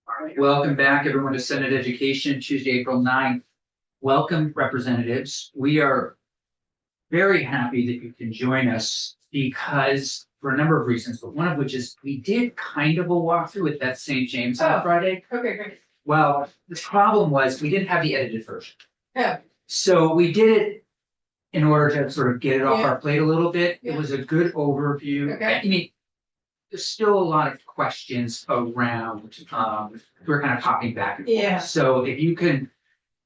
All right, welcome back everyone to Senate Education, Tuesday, April 9th. Welcome representatives. We are very happy that you can join us because for a number of reasons, but one of which is we did kind of a walkthrough at that St. James on Friday. Okay, great. Well, the problem was we didn't have the edited version. Yeah. So we did it in order to sort of get it off Yeah. our plate a little bit. Yeah. It was a good overview. Okay. I mean, there's still a lot of questions around, we're kind of popping back and forth. Yeah. So if you can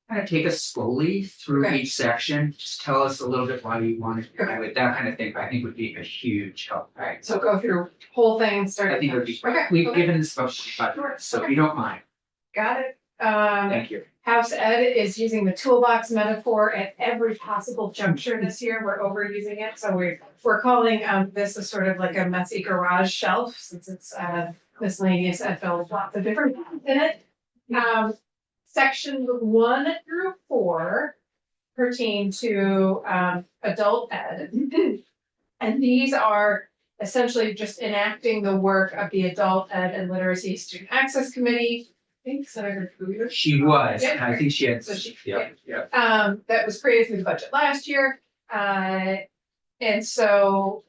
kind of take us slowly through Okay. each section, just tell us a little bit why you wanted to do Okay. it, that kind of thing, I think would be a huge help. All right, so go through whole thing and start. I think it would be, Okay. we've Okay. given this about 5 minutes, so if you don't mind, Got it. thank you. House Ed is using the toolbox metaphor at every possible juncture this year. We're overusing it, so we're calling this a sort of like a messy garage shelf since it's miscellaneous ed bill with lots of different things in it. Section 1 through 4 pertain to adult ed. And these are essentially just enacting the work of the Adult Ed and Literacy Student Access Committee. I think Senator Krueger. She was, Yeah. and I think she had, So she- yeah. That was created through the budget last year. And so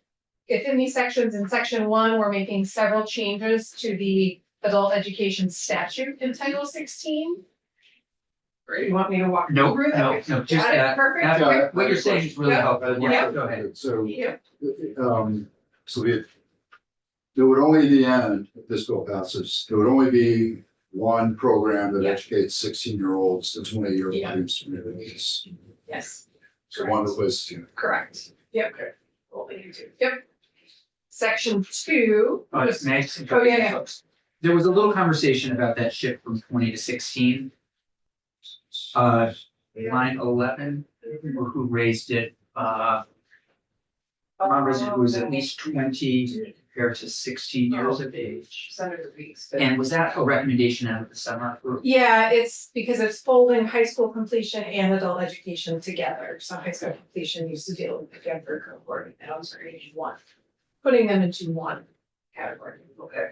within these sections, in section 1, we're making several changes to the adult education statute in Title 16. Great. You want me to walk No, through that? no, no, just Got it, that, perfect. that's Okay. what you're saying is really Yeah. helpful, yeah, go ahead. So, Yeah. so there would only, in the end, if this bill passes, there would only be one program that Yeah. educates 16-year-olds to 20-year-old Yeah. students. Yes. So one replaces two. Correct. Yep. What we need to. Yep. Section 2. Oh, it's nice. Oh, yeah. There was a little conversation about that shift from 20 to 16. Line 11, who raised it, resident who was at least 20 compared to 16 years of age. Senator Weeks. And was that a recommendation out of the summer group? Yeah, it's because it's folding high school completion and adult education together. So high school completion used to deal with the younger cohort, and now it's creating one. Putting them into one category. Okay.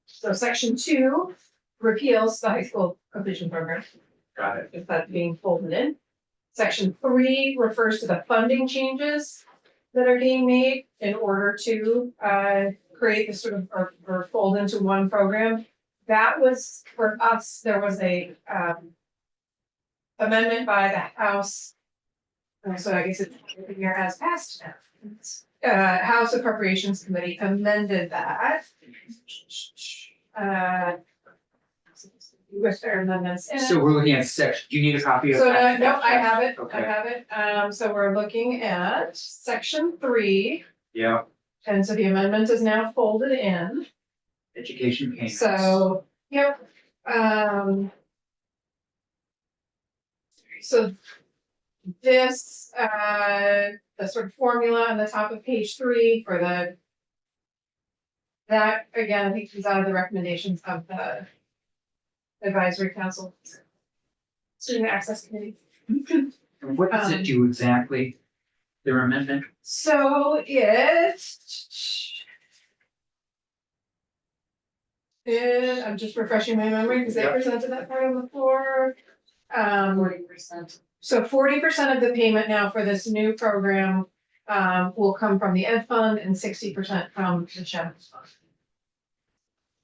So section 2 repeals the high school completion program. Got it. If that's being folded in. Section 3 refers to the funding changes that are being made in order to create this sort of or fold into one program. That was for us, there was a amendment by the House. So I guess it's here has passed now. House Appropriations Committee amended that. With their amendments in it. So we're looking at section, do you need a copy of So that? no, I have it, I Okay. have it. So we're looking at section 3, Yeah, and so the amendment is now folded in. education payments. So, yep. So this, the sort of formula on the top of page 3 for that, again, I think comes out of the recommendations of the advisory council. Student Access Committee. And what does it do exactly? Their amendment? So I'm just refreshing my memory because they Yep. presented that part on the floor. 40%. So 40% of the payment now for this new program will come from the ed fund and 60% from the general fund.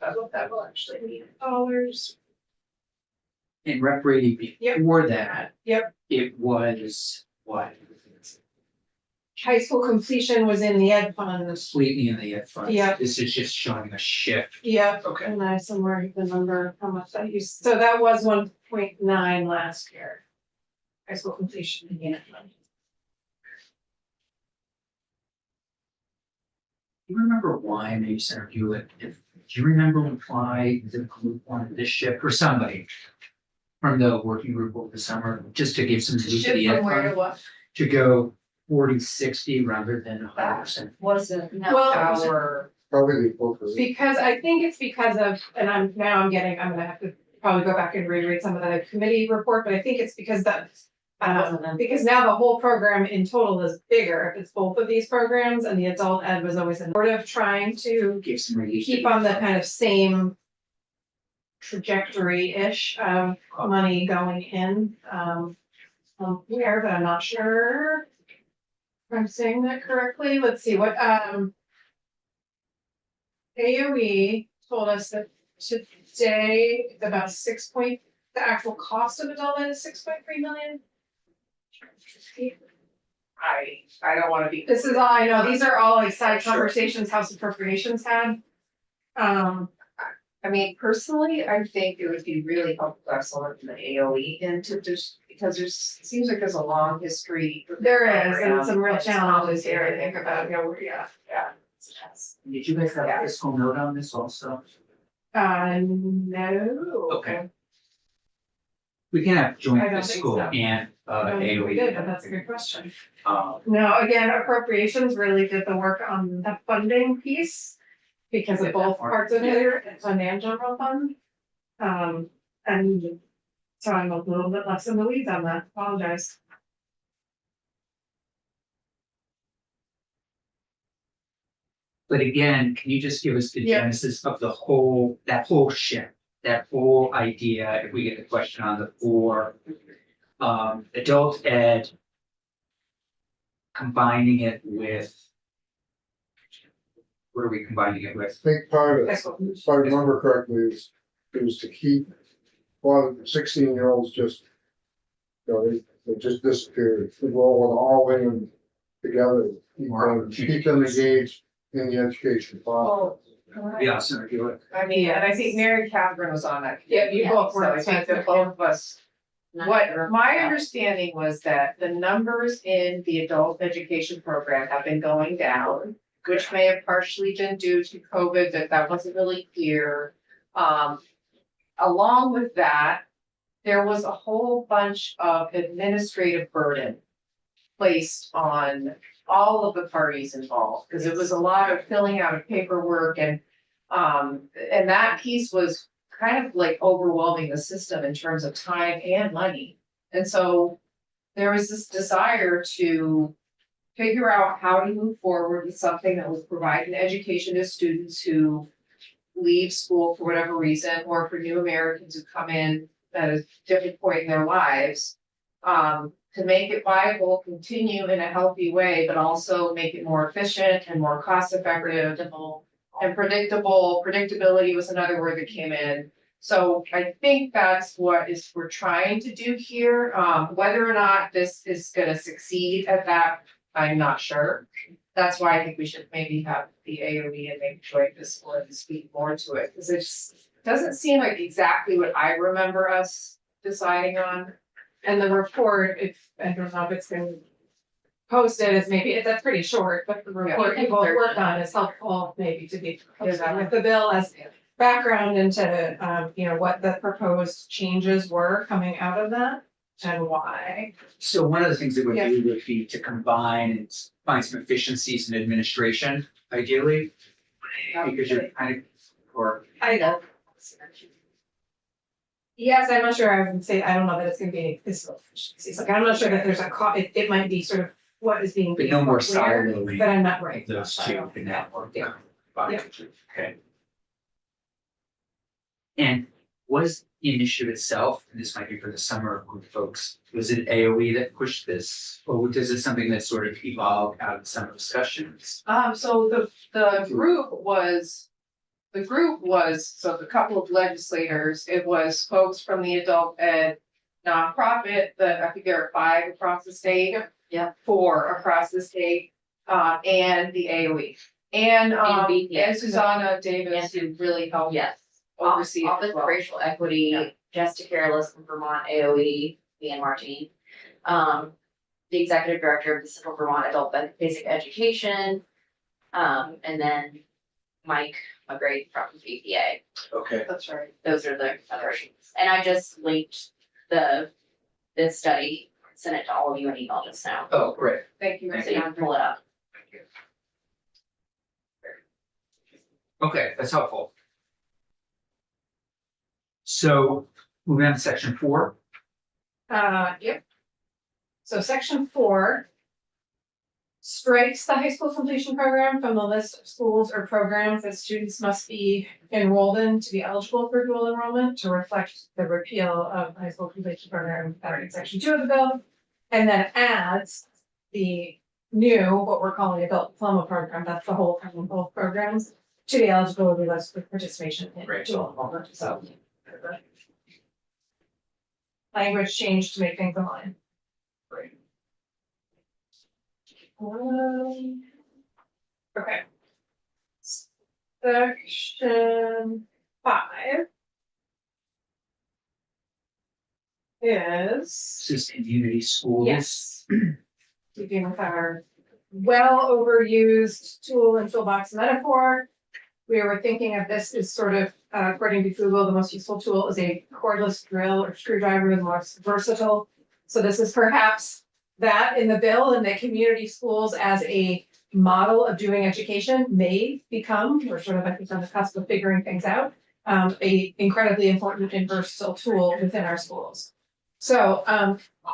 That's what that will actually mean, dollars. In Rec Brady Yep. before that. Yep. It was what? High school completion was in the ed fund. Completely in the ed fund. Yeah. This is just showing a shift. Yep. Okay. And I somewhere the number, how much I used, so that was 1.9 last year. High school completion in the ed fund. Do you remember why, maybe Senator Hewlett, do you remember why the group wanted this shift or somebody from the working group over the summer, just to give some To boost to shift the ed from where to fund, what? to go 40-60 rather than 100%? Wasn't Well, our, Probably the focus. Because I think it's because of, and I'm gonna have to probably go back and reread some of the committee report, but I think it's because that. Because now the whole program in total is bigger, if it's both of these programs, and the adult ed was always sort of trying to Give some relief. keep on the kind of same trajectory-ish of money going in, here, but I'm not sure. If I'm saying that correctly, let's see, what, AOE told us that today, it's about the actual cost of adult ed is 6.3 million. I don't wanna be. This is all I know, these are all like side Sure. conversations House Appropriations had. I mean, personally, I think it would be really helpful to have someone from the AOE into just, because seems like there's a long history. There is, and around some real it's challenges here, I complicated. think, about, yeah. Did you guys have Yeah. a fiscal note on this also? No. Okay. We can have joint I don't think fiscal so. and I don't think we did, but AOE. that's a good question. Um, No, again, appropriations really did the work on the funding piece. Because of both parts of it, fund and general fund. And so I'm a little bit less in the weeds on that, apologize. But again, can you just give us the Yeah. genesis of that whole shift, that whole idea, if we get the question on the floor, adult ed, combining it with, what are we combining it with? I think part of it, if I remember correctly, it was to keep, well, 16-year-olds just, they just disappeared. They were all in together, keep them engaged in the education process. Well, Yeah, so do it. I mean, and I think Mary Catherine was on that. Yeah, you both So were. I think that both of us, what my understanding was that the numbers in the adult education program have been going down, which may have partially been due to COVID, that wasn't really clear. Along with that, there was a whole bunch of administrative burden placed on all of the parties involved, because it was a lot of filling out of paperwork and that piece was kind of like overwhelming the system in terms of time and money. And so there was this desire to figure out how to move forward with something that would provide an education to students who leave school for whatever reason, or for new Americans who come in at a different point in their lives. To make it viable, continue in a healthy way, but also make it more efficient and more cost effective and predictable. Predictability was another word that came in. So I think that's what we're trying to do here. Whether or not this is gonna succeed at that, I'm not sure. That's why I think we should maybe have the AOE and maybe join this one and speak more to it, because it just doesn't seem like exactly what I remember us deciding on. And the report, I don't know if it's been posted as maybe, that's pretty short, but the report you both worked on is helpful maybe to be posted with the bill as background into, what the proposed changes were coming out of that and why. So one of the things that would Yeah. do would be to combine and find some efficiencies in administration, ideally, because you're kind of, or I know. Yes, I'm not sure, I would say, I don't know that it's gonna be any fiscal efficiencies, like, I'm not sure that there's it might be sort of what is being. but no more where, siloing But I'm not right. those two in that work. Yeah. Okay. And was the initiative itself, and this might be for the summer group folks, was it AOE that pushed this? Or is it something that sort of evolved out of summer discussions? So the group was, so the couple of legislators, it was folks from the adult ed nonprofit, that I think there are 5 across the state. Yeah. 4 across the state, and the AOE. And BPS. Susanna Davis, who really helped Yes. oversee it Office as of well. Racial Equity, Yeah. Jessica Careless from Vermont AOE, Ian Martine. The executive director of the Central Vermont Adult Basic Education. And then Mike McGrady from BPA. Okay. That's right. Those are the versions. And I just linked this study, sent it to all of you in email just now. Oh, great. Thank you. So you can pull it up. Okay, that's helpful. So moving on to section 4. Yep. So section 4. strikes the high school completion program from the list of schools or programs that students must be enrolled in to be eligible for dual enrollment to reflect the repeal of high school completion program that are in section 2 of the bill. And then adds the new, what we're calling adult diploma program, that's the whole kind of both programs, to the eligibility list for participation in Right. dual enrollment, so. Language change to make things align. Great. Okay. Section 5. Is, This is community schools. yes. Keeping with our well overused tool and toolbox metaphor. We were thinking of this as sort of, according to Google, the most useful tool is a cordless drill or screwdriver, the most versatile. So this is perhaps that in the bill, and the community schools as a model of doing education may become, we're sort of, I think, on the cusp of figuring things out, a incredibly important and versatile tool within our schools. So,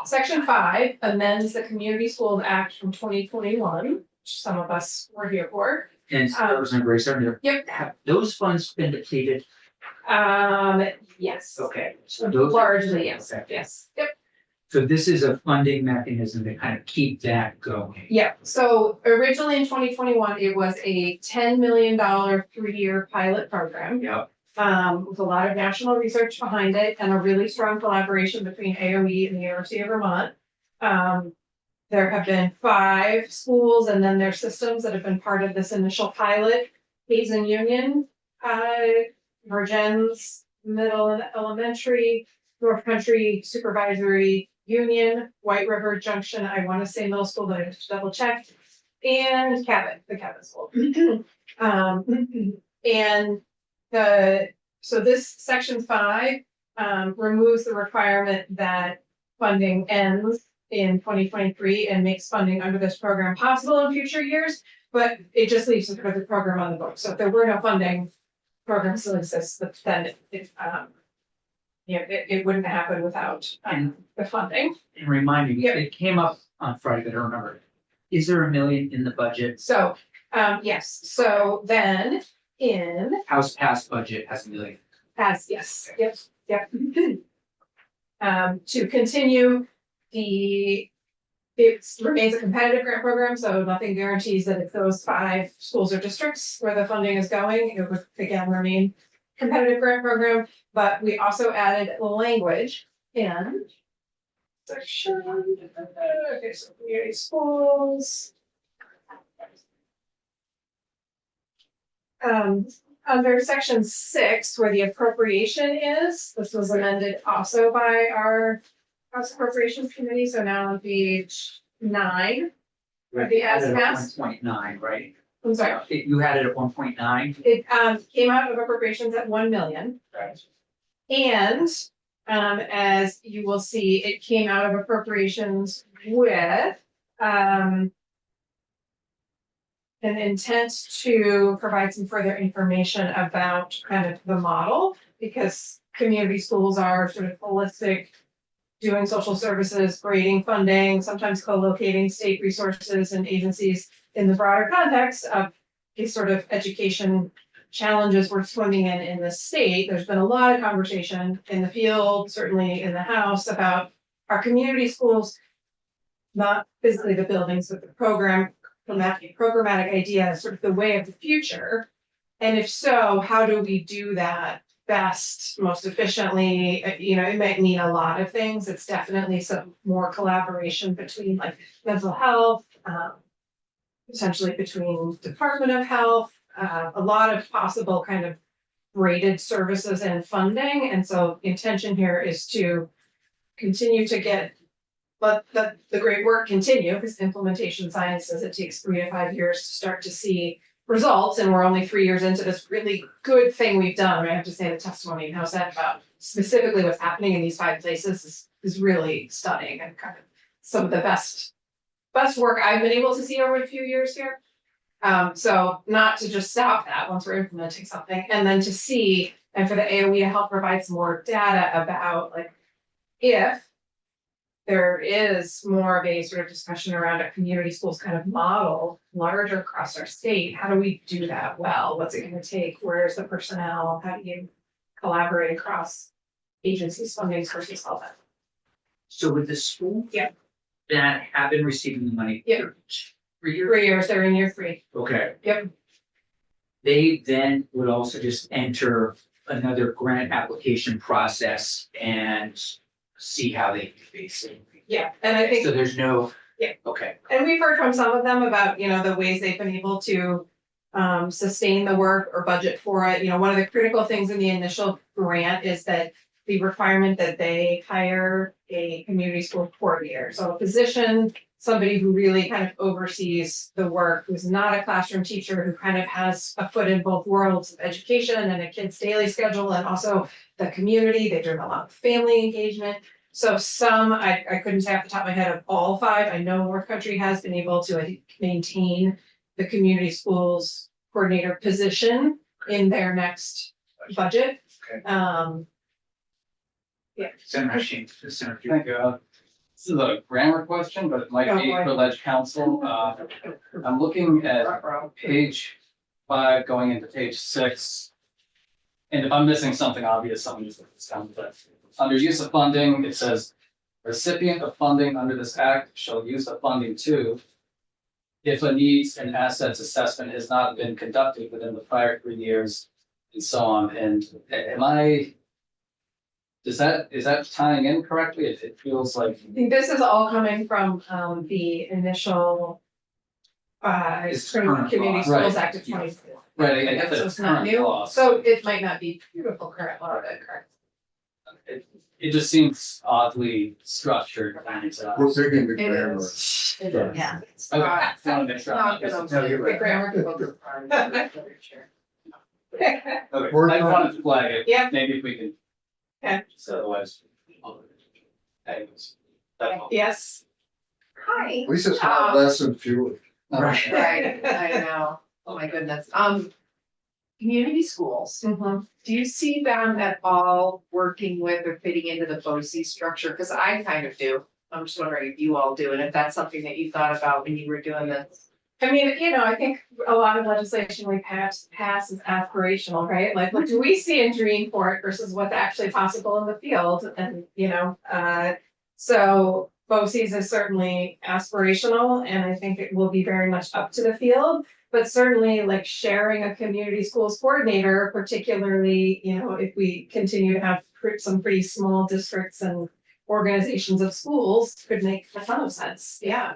section 5 amends the Community Schools Act from 2021, which some of us were here for. And Representative Grace, are there, Yep. have those funds been depleted? Yes. Okay, so those. Largely, yes, Okay. yes, yep. So this is a funding mechanism to kind of keep that going. Yeah, so originally in 2021, it was a $10 million 3-year pilot program. Yep. With a lot of national research behind it and a really strong collaboration between AOE and the University of Vermont. There have been 5 schools and then their systems that have been part of this initial pilot. Hazen Union, Virgins Middle and Elementary, North Country Supervisory Union, White River Junction, I want to say middle school, but I have to double check. And Cabot, the Cabot School. And so this section 5 removes the requirement that funding ends in 2023 and makes funding under this program possible in future years, but it just leaves the program on the books. So if there were no funding, program still exists, but then it wouldn't happen without the funding. And remind me, Yep. it came up on Friday, but I don't remember. Is there $1 million in the budget? So, yes, so then in House passed budget has $1 million. yes, yep. To continue, it remains a competitive grant program, so nothing guarantees that if those 5 schools or districts where the funding is going, it would again remain competitive grant program, but we also added language in section, okay, so community schools. Under section 6, where the appropriation is, this was amended also by our House Appropriations Committee, so now on page 9. Right, The you had it at ASMAS? 1.9, right? I'm sorry, You had it at 1.9? it came out of appropriations at 1 million. Right. And as you will see, it came out of appropriations with an intent to provide some further information about kind of the model, because community schools are sort of holistic, doing social services, grading funding, sometimes co-locating state resources and agencies in the broader context of these sort of education challenges we're swimming in the state. There's been a lot of conversation in the field, certainly in the House, about our community schools, not physically the buildings, but the programmatic idea, sort of the way of the future. And if so, how do we do that best, most efficiently? It might mean a lot of things. It's definitely some more collaboration between like mental health, potentially between Department of Health, a lot of possible kind of braided services and funding. And so the intention here is to continue to let the great work continue, because implementation science says it takes 3 to 5 years to start to see results, and we're only 3 years into this really good thing we've done. I have to say the testimony and how sad about specifically what's happening in these 5 places is really stunning, and kind of some of the best work I've been able to see over a few years here. So not to just stop that once we're implementing something, and then to see, and for the AOE to help provide some more data about like if there is more of a sort of discussion around a community schools kind of model larger across our state. How do we do that well? What's it gonna take? Where's the personnel? How do you collaborate across agencies, funding sources, all that? So with the school. Yeah. That have been receiving the money. Yeah. For years. 3 years, they're in year 3. Okay. Yep. They then would also just enter another grant application process and see how they do basically. Yeah, and I think. So there's no. Yeah. Okay. And we've heard from some of them about, the ways they've been able to sustain the work or budget for it. One of the critical things in the initial grant is that the requirement that they hire a community school coordinator. So a position, somebody who really kind of oversees the work, who's not a classroom teacher, who kind of has a foot in both worlds of education and a kid's daily schedule and also the community. They've done a lot of family engagement. So some, I couldn't say off the top of my head of all 5. I know North Country has been able to, I think, maintain the community schools coordinator position in their next budget. Okay. Yeah. Senator Sheen, Senator. Thank you. This is a grammar question, but it might be for Ledge Council. I'm looking at page 5 going into page 6. And if I'm missing something obvious, someone just put this down, but under use of funding, it says recipient of funding under this act shall use the funding to if a needs and assets assessment has not been conducted within the prior 3 years and so on. And is that tying in correctly? It feels like, I think this is all coming from the initial It's sort of current Community law. Schools Right. Act of 24. right, I Yeah, get so that it's not current new, law. so it might not be beautiful current law, but correct. It just seems oddly structured. And, We're digging the It grammar. is. Yeah. It's Okay, not- just wanted to make sure. not gonna- No, you're right. The grammar. Okay, I We're just trying- wanted to flag it. Yeah. Maybe if we can. Okay. So otherwise. Anyways, that's all. Yes. Hi. At least it's not less than fewer. Right. Right, I know. Oh my goodness. Community schools, Mhm. do you see them at all working with or fitting into the BOCES structure? Because I kind of do. I'm just wondering if you all do, and if that's something that you thought about when you were doing this. I mean, I think a lot of legislation we pass is aspirational, right? Like, what do we see and dream for it versus what's actually possible in the field? And, so BOCES is certainly aspirational, and I think it will be very much up to the field. But certainly, like, sharing a community schools coordinator, particularly, if we continue to have some pretty small districts and organizations of schools, could make a ton of sense. Yeah.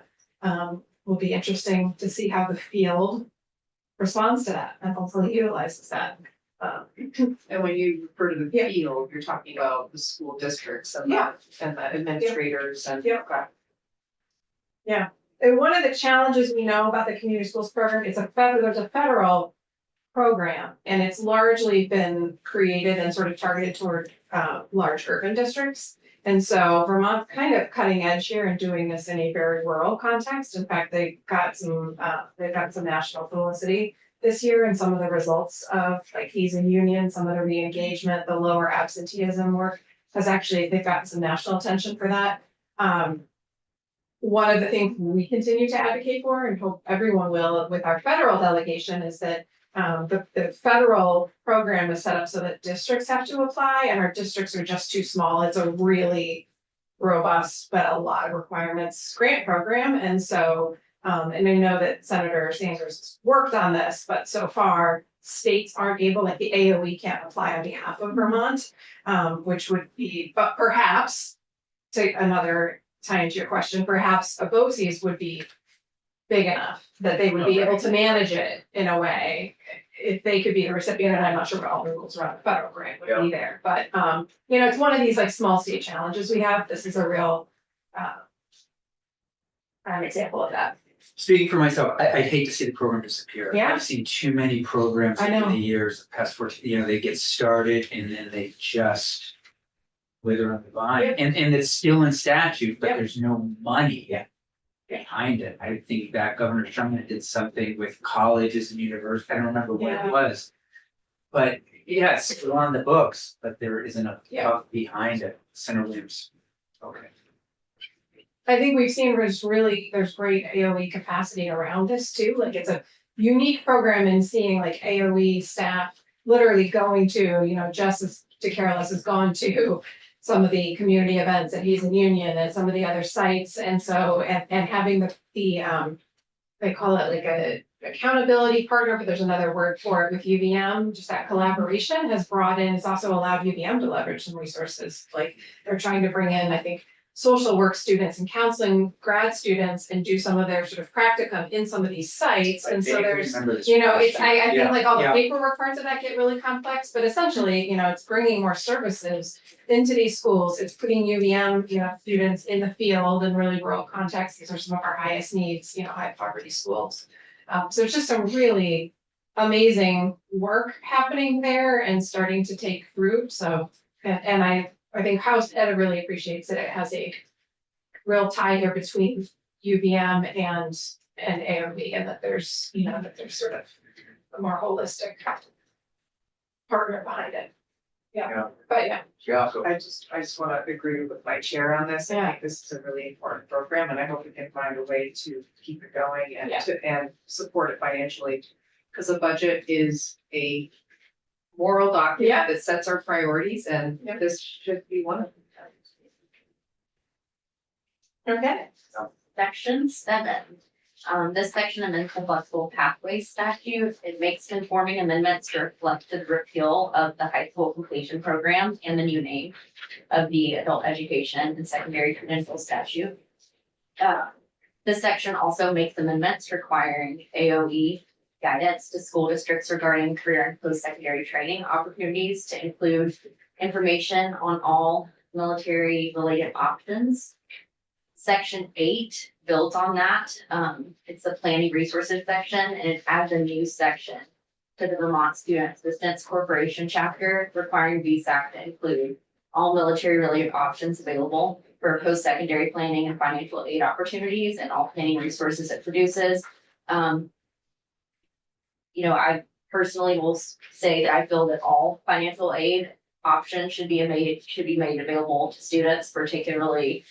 Will be interesting to see how the field responds to that and hopefully utilizes that. And when you refer to the Yeah. field, you're talking about the school districts and Yeah. the administrators and. Yeah. Okay. And one of the challenges we know about the community schools program is there's a federal program, and it's largely been created and sort of targeted toward large urban districts. And so Vermont's kind of cutting edge here and doing this in a very rural context. In fact, they've got some national publicity this year, and some of the results of like ease in union, some of the re-engagement, the lower absenteeism work they've gotten some national attention for that. One of the things we continue to advocate for, and hope everyone will with our federal delegation, is that the federal program is set up so that districts have to apply, and our districts are just too small. It's a really robust, but a lot of requirements grant program. And so, and I know that Senator Sanders has worked on this, but so far states aren't able, like the AOE can't apply on behalf of Vermont, which would be, but perhaps, to another tie into your question, perhaps a BOCES would be big enough that they would be able to manage it in a way. If they could be the recipient, and I'm not sure what all the rules around the federal grant would be there, but it's one of these like small state challenges we have. This is a real an example of that. Speaking for myself, I hate to see the program disappear. Yeah. I've seen too many programs I know. over the years, the past 14, they get started and then they just wither on the vine. And it's still in statute, but Yep. there's no money behind it. I think that Governor Sherman did something with colleges and universities. I don't remember what Yeah. it was. But yes, it's on the books, but there isn't a Yeah. buck behind it. Senator Williams. Okay. I think we've seen there's great AOE capacity around this too, like it's a unique program in seeing like AOE staff literally going to, Justice DeCarolis has gone to some of the community events and he's in Union and some of the other sites, and so, and having they call it like a accountability partner, but there's another word for it with UVM, just that collaboration has brought in, it's also allowed UVM to leverage some resources, like they're trying to bring in, I think, social work students and counseling grad students and do some of their sort of practicum in some of these sites, and so there's, it's, I think like all the Yeah. paperwork parts of that get really complex, but essentially, it's bringing more services into these schools, it's putting UVM, students in the field in really rural contexts, these are some of our highest needs, high poverty schools. So it's just some really amazing work happening there and starting to take fruit, so, and I think House Ed really appreciates that it has a real tie here between UVM and AOB, and that there's, that there's sort of a more holistic partner behind it. Yeah. But yeah, Yeah. I just wanna agree with my chair on this. I Yeah. think this is a really important program and I hope we can find a way to keep it going and Yeah. and support it financially. Cause a budget is a moral Yeah. document that sets our priorities and Yeah. this should be one of them. okay. Section 7. This section amends the flexible pathways statute. It makes conforming amendments to reflect the repeal of the high school completion program and the new name of the adult education and secondary credential statute. This section also makes amendments requiring AOE guidance to school districts regarding career and post-secondary training opportunities to include information on all military-related options. Section 8 builds on that. It's the planning resources section, and it adds a new section to the Vermont Student Assistance Corporation chapter requiring VSAC to include all military-related options available for post-secondary planning and financial aid opportunities and all planning resources it produces. I personally will say that I feel that all financial aid options should be made available to students, particularly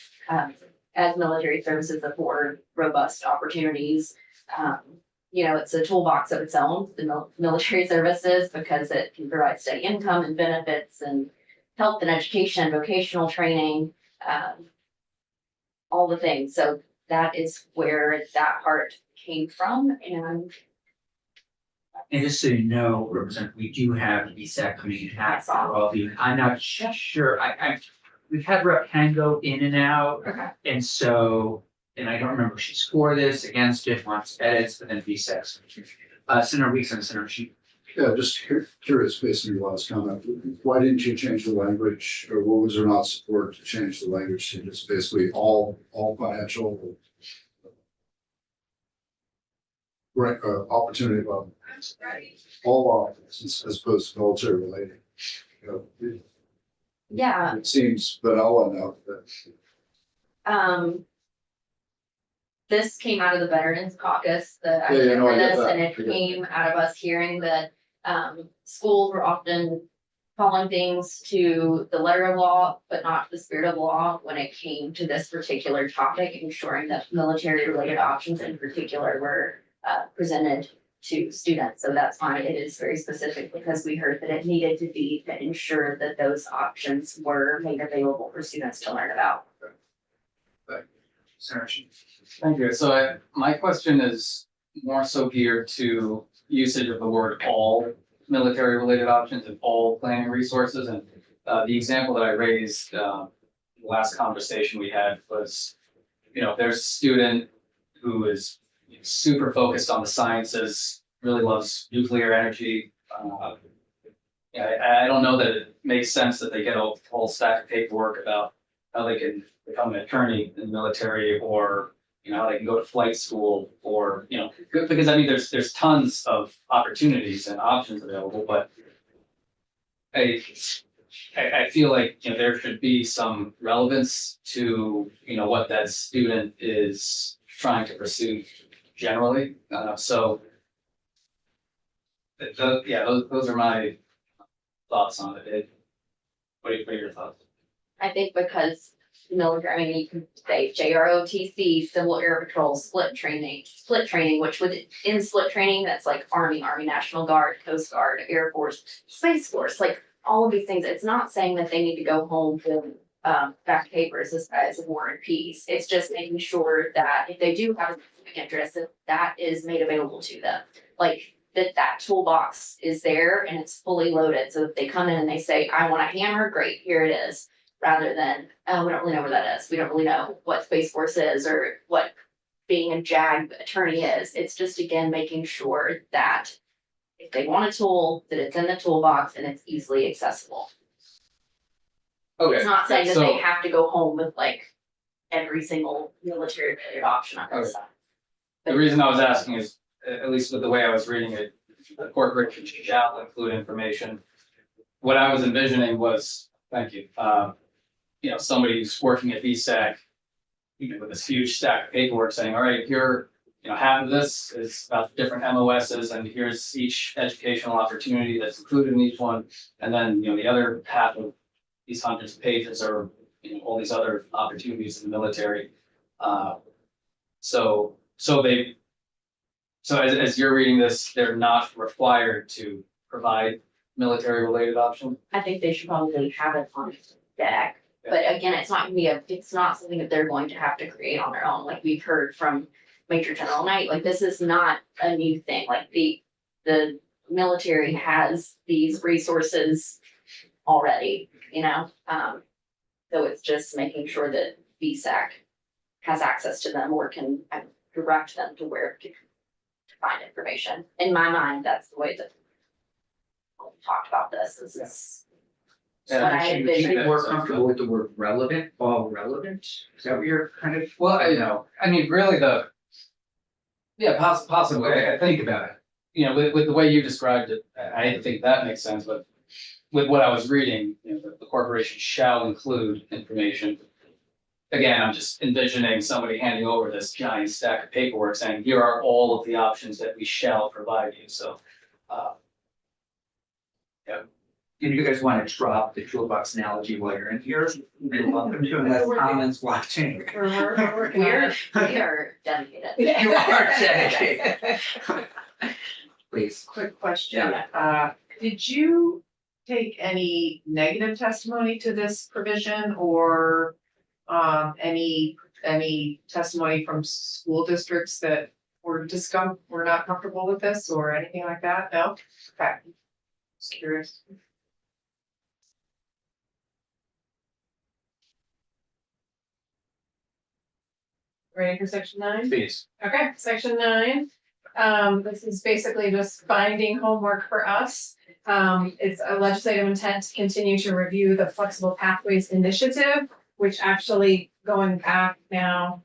as military services afford robust opportunities. It's a toolbox of its own, the military services, because it can provide steady income and benefits and health and education, vocational training, all the things. So that is where that part came from. And just so you know, Representative, we do have ESAC coming in after all of you. I'm not sure, we've had Rep. Kango in and out. Okay. And so, and I don't remember if she's for this, against it, wants edits, but then VSAC's. Senator Weeks and Senator Sheep. Yeah, just curious, based on your last comment, why didn't you change the language, or what was there not support to change the language to just basically all financial right, opportunity of all options as opposed to military related? Yeah, It seems vanilla enough that. this came out of the Veterans Caucus, the Yeah, idea no, for I get this, that. and it came out of us hearing that schools were often following things to the letter of law, but not the spirit of law when it came to this particular topic, ensuring that military-related options in particular were presented to students. So that's why it is very specific, because we heard that it needed to be to ensure that those options were made available for students to learn about. Senator Sheep. Thank you. So my question is more so geared to usage of the word all military related options and all planning resources. And the example that I raised, the last conversation we had was, if there's a student who is super focused on the sciences, really loves nuclear energy. I don't know that it makes sense that they get a whole stack of paperwork about how they can become an attorney in the military, or how they can go to flight school, or because there's tons of opportunities and options available, but I feel like there should be some relevance to what that student is trying to pursue generally. So those are my thoughts on it. What are your thoughts? I think because military, I mean, you can say JROTC, Civil Air Patrol, split training, which in split training, that's like Army National Guard, Coast Guard, Air Force, Space Force, like all of these things. It's not saying that they need to go home with back papers as War and Peace. It's just making sure that if they do have a specific interest, that is made available to them. Like that toolbox is there and it's fully loaded. So if they come in and they say, I want a hammer, great, here it is. Rather than, oh, we don't really know where that is. We don't really know what Space Force is or what being a JAG attorney is. It's just, again, making sure that if they want a tool, that it's in the toolbox and it's easily accessible. Okay. It's not saying that So- they have to go home with like every single military related option on their Okay. side. The reason I was asking is, at least with the way I was reading it, the corporation shall include information. What I was envisioning was, thank you, somebody who's working at VSAC, with this huge stack of paperwork saying, all right, here, half of this is about different MOSs and here's each educational opportunity that's included in each one. And then, the other half of these hundreds of pages are, all these other opportunities in the military. So as you're reading this, they're not required to provide military related options? I think they should probably have it on deck. But again, it's not something that they're going to have to create on their own. Like we've heard from Major General Knight, like this is not a new thing. Like the military has these resources already, so it's just making sure that VSAC has access to them or can direct them to where to find information. In my mind, that's the way that we talked about this. This is what I Would you be envision. more comfortable with the word relevant, all relevant? Is that what you're kind of? Well, I mean, really possibly, I think, Think about it. with the way you described it, I think that makes sense, but with what I was reading, the corporation shall include information. Again, I'm just envisioning somebody handing over this giant stack of paperwork saying, here are all of the options that we shall provide you, so. And you guys want to drop the toolbox analogy while you're in here? You're welcome to unless comments watching. We're working on it. We are dedicated. You are dedicated. Please. Quick question, did you take any negative testimony to this provision or any testimony from school districts that were not comfortable with this or anything like that? No? Okay. Just curious. Ready for section 9? Please. Okay, section 9. This is basically just binding homework for us. It's a legislative intent to continue to review the Flexible Pathways Initiative, which actually going back now,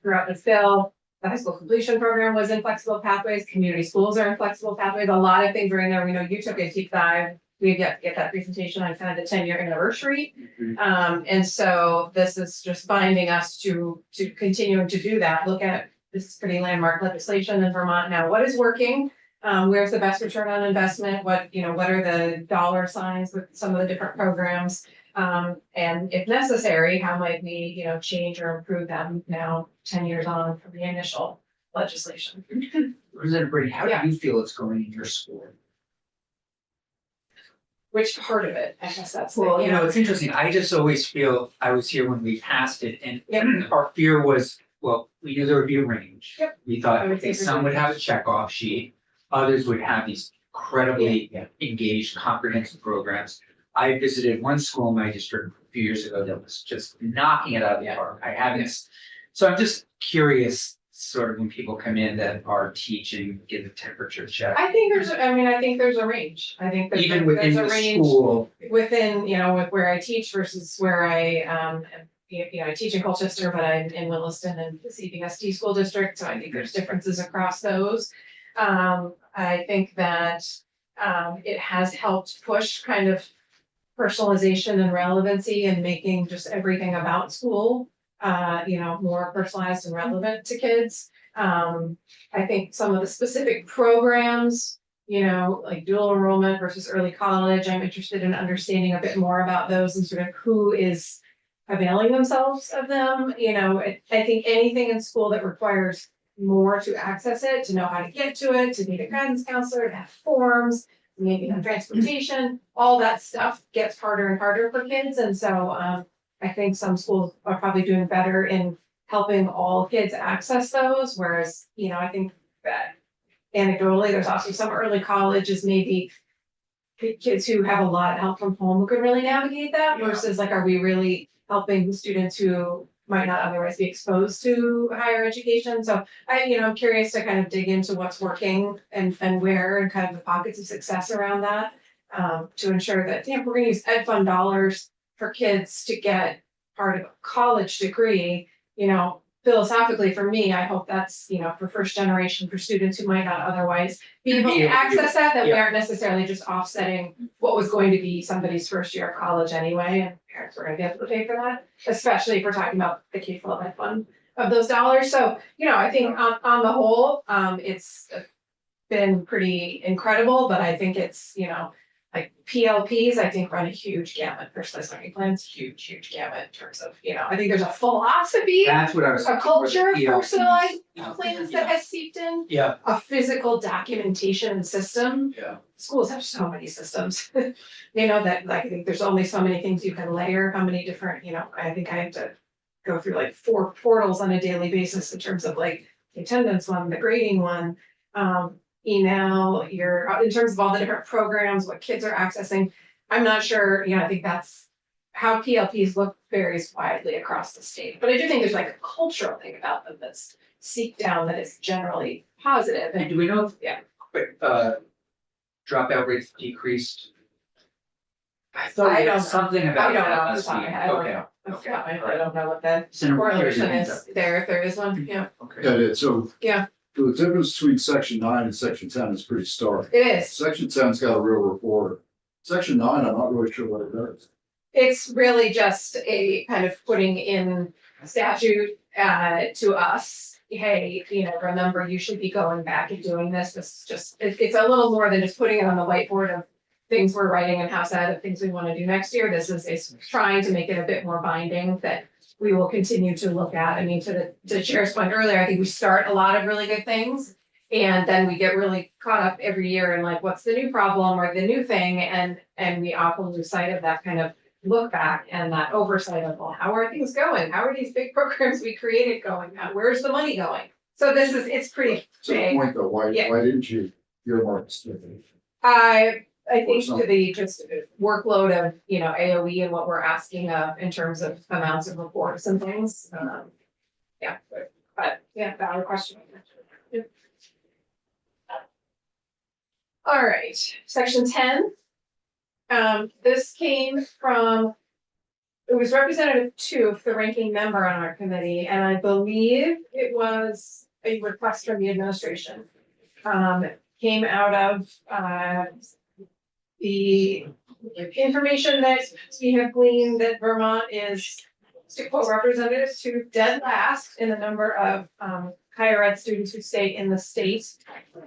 throughout this bill, the high school completion program was in Flexible Pathways, community schools are in Flexible Pathways, a lot of things are in there. We know you took a deep dive. We've yet to get that presentation on kind of the 10-year anniversary. And so this is just binding us to continuing to do that. Look at, this is pretty landmark legislation in Vermont now. What is working? Where's the best return on investment? What are the dollar signs with some of the different programs? And if necessary, how might we, change or improve them now 10 years on from the initial legislation? Representative Brady, how do you feel it's going in your school? Which part of it? I guess that's the, Well, it's interesting. I just always feel, I was here when we passed it and Yep. our fear was, well, we knew there would be a range. Yep. We thought, I would okay, say some would have a checkoff sheet, others would have these incredibly engaged, comprehensive programs. I visited one school in my district a few years ago that was just knocking it out of the park. I haven't, so I'm just curious, sort of when people come in that are teaching, get a temperature check. I think there's a range. I think that Even within there's a the range school, within, with where I teach versus where I I teach in Colchester, but I'm in Williston and the CPSD school district, so I think there's differences across those. I think that it has helped push kind of personalization and relevancy and making just everything about school more personalized and relevant to kids. I think some of the specific programs, like dual enrollment versus early college, I'm interested in understanding a bit more about those and sort of who is availing themselves of them, you know, I think anything in school that requires more to access it, to know how to get to it, to need a guidance counselor, to have forms, maybe have transportation, all that stuff gets harder and harder for kids, and so, I think some schools are probably doing better in helping all kids access those, whereas, you know, I think that anecdotally, there's also some early colleges, maybe kids who have a lot of help from home who can really navigate that versus like, are we really helping students who might not otherwise be exposed to higher education? So I'm curious to kind of dig into what's working and where and kind of the pockets of success around that. To ensure that, we're gonna use ed fund dollars for kids to get part of a college degree, philosophically for me, I hope that's, for first generation, for students who might not otherwise be able to access that we aren't necessarily just offsetting what was going to be somebody's first year of college anyway, and parents were gonna be able to pay for that, especially if we're talking about the K-12 ed fund of those dollars. So, I think on the whole, it's been pretty incredible, but I think it's, like PLPs, I think run a huge gamut, personalized learning plans, huge gamut in terms of, I think there's a philosophy, That's what I was. a culture of Yeah. personalized plans that has seeped in, Yeah, a physical documentation system. Yeah. Schools have so many systems, that like, I think there's only so many things you can layer, how many different, I think I have to go through like 4 portals on a daily basis in terms of like the attendance one, the grading one, email, in terms of all the different programs, what kids are accessing. I'm not sure, I think that's how PLPs look varies widely across the state. But I do think there's like a cultural thing about them that's seeped down that is generally positive. and And do we know if, Yeah. dropout rates decreased? I thought I we had don't- something I about don't that know off the last top of week. my head. Okay, I don't know what the Senator, here's correlation your hand is up. there, if there is one, yeah, Okay. That is, so. Yeah. The difference between section 9 and section 10 is pretty stark. it is. Section 10's got a real report. Section 9, I'm not really sure what it does. It's really just a kind of putting in statute to us, hey, remember, you should be going back and doing this. This is just, it's a little more than just putting it on the whiteboard of things we're writing in House Ed of things we want to do next year. This is trying to make it a bit more binding that we will continue to look at. I mean, to the chair's point earlier, I think we start a lot of really good things. And then we get really caught up every year in like, what's the new problem or the new thing? And we often lose sight of that kind of look back and that oversight of, well, how are things going? How are these big programs we created going? Where's the money going? So it's pretty To the big. point though, why Yeah. didn't you earmark it? I think to something. the just workload of, AOE and what we're asking of in terms of amounts of reports and things. Yeah, but yeah, valid question. All right, section 10. This came from, it was Representative Toof, the ranking member on our committee, and I believe it was a request from the administration. Came out of, the information that we have gleaned that Vermont is, to quote Representative Toof, dead last in the number of, higher ed students who stay in the state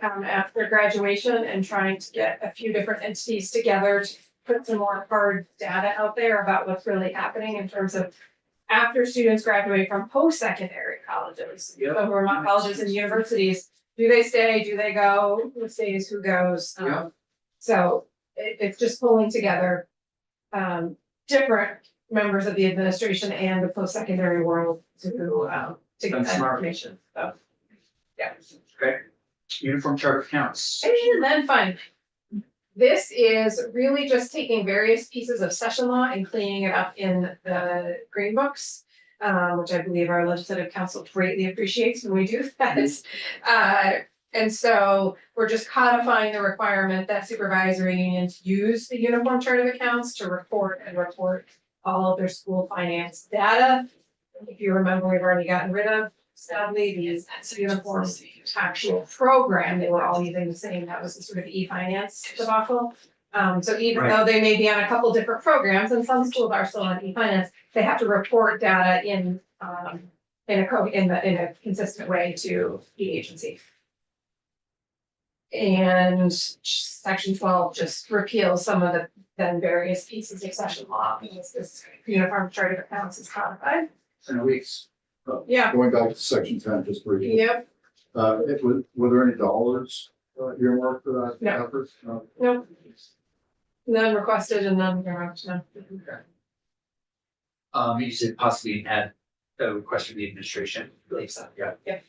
after graduation, and trying to get a few different entities together to put some more hard data out there about what's really happening in terms of after students graduate from post-secondary colleges, Yep. so Vermont colleges and universities, do they stay, do they go, who stays, who goes? Yep. So it's just pulling together different members of the administration and the post-secondary world to get That's that smart. information, so. Yeah. Okay. Uniform chart of accounts. And then finally, this is really just taking various pieces of session law and cleaning it up in the green books, which I believe our legislative council greatly appreciates when we do that. And so we're just codifying the requirement that supervisory unions use the uniform chart of accounts to report all of their school finance data. If you remember, we've already gotten rid of, sadly, these uniform actual program, they were all using the same, that was the sort of e-finance debacle. So even though they may be on a couple different programs, and some schools are still on e-finance, they have to report data in a consistent way to the agency. And section 12 just repeals some of the then various pieces of session law, because this uniform chart of accounts is codified. in weeks. Yeah, Going back to section 10, just briefly. yep, Were there any dollars earmarked for that No. effort? No. nope. None requested and none granted, no. You said possibly add a request from the administration. Believe so. Yeah. Yeah.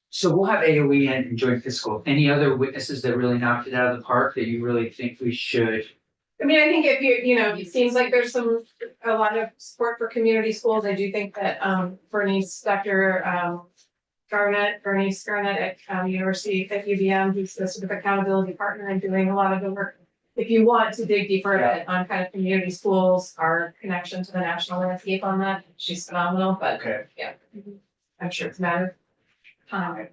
So we'll have AOE and joint fiscal. Any other witnesses that really knocked it out of the park that you really think we should? I mean, I think if you know, it seems like there's a lot of support for community schools. I do think that, Dr. Bernice Garnett at, University at UVM, who's the sort of accountability partner and doing a lot of the work. If you want to dig deeper on kind of community schools, our connection to the national landscape on that, she's phenomenal, but Okay. yeah. I'm sure it's a matter of time.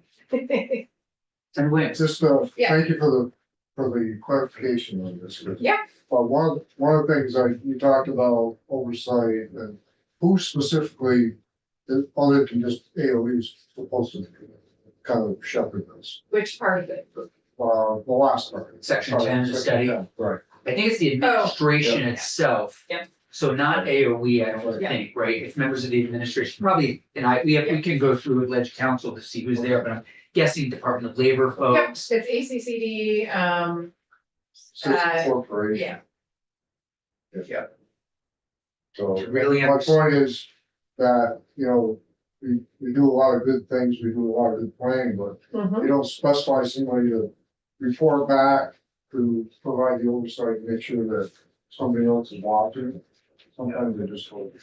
And when, Just, Yeah. thank you for the clarification on this. Yeah. One of the things you talked about oversight and who specifically, other than just AOE is supposed to kind of shepherd this, Which part of it? the last part. Section 10, the study. Right. I think it's the administration itself. Yep. So not AOE, I don't Yeah. think, right? It's members of the administration, probably, and we can go through with ledge council to see who's there, but I'm guessing Department of Labor Yep, folks. it's ACCD, Citizen corporation. yeah. Yeah. So Really my point is that, we do a lot of good things, we do a lot of good planning, but Mhm. you don't specify somebody to report back to provide the oversight, and make sure that somebody else is watching. Sometimes they just hold.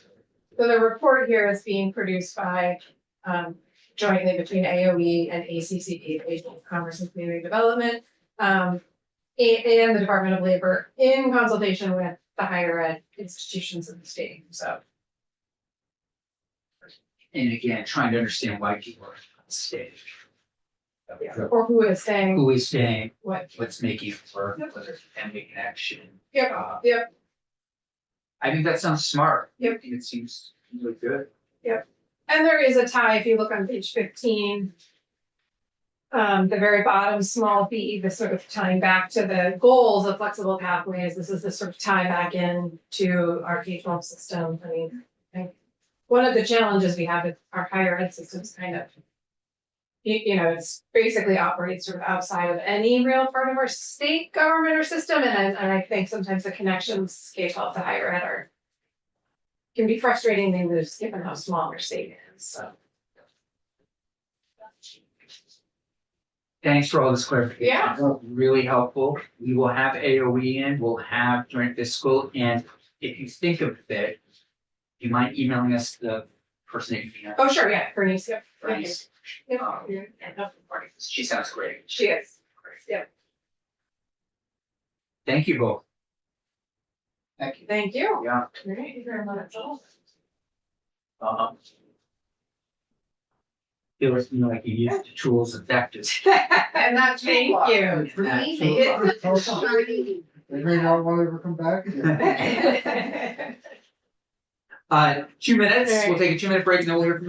So the report here is being produced by, jointly between AOE and ACCD, the Agent of Commerce and Community Development, and the Department of Labor in consultation with the higher ed institutions of the state, so. And again, trying to understand why people are on stage. Or who is saying Who is staying, what, what's making it work, whether it's family connection. yep, Uh, yep, I think that sounds smart. Yep. I think it seems really good. and there is a tie, if you look on page 15. The very bottom, small b, the sort of tying back to the goals of flexible pathways, this is the sort of tie back in to our K-12 system. I mean, I think one of the challenges we have with our higher ed systems kind of, it's basically operates sort of outside of any real part of our state government or system, and I think sometimes the connections K-12 to higher ed can be frustrating things given how small our state is, so. Thanks for all this clarification. Yeah. Really helpful. We will have AOE in, we'll have joint fiscal, and if you think of it, you mind emailing us the person that you know? Oh, sure, yeah, Bernice, yep. Bernice. Yep. She sounds great. She is, yep, Thank you both. Thank you. thank you. Yeah. Thank you very much. Feels to me like you used the tools effectively. And that's. Thank you. For me, it's. They may not want to ever come back again. 2 minutes, we'll take a 2-minute break and then we'll hear from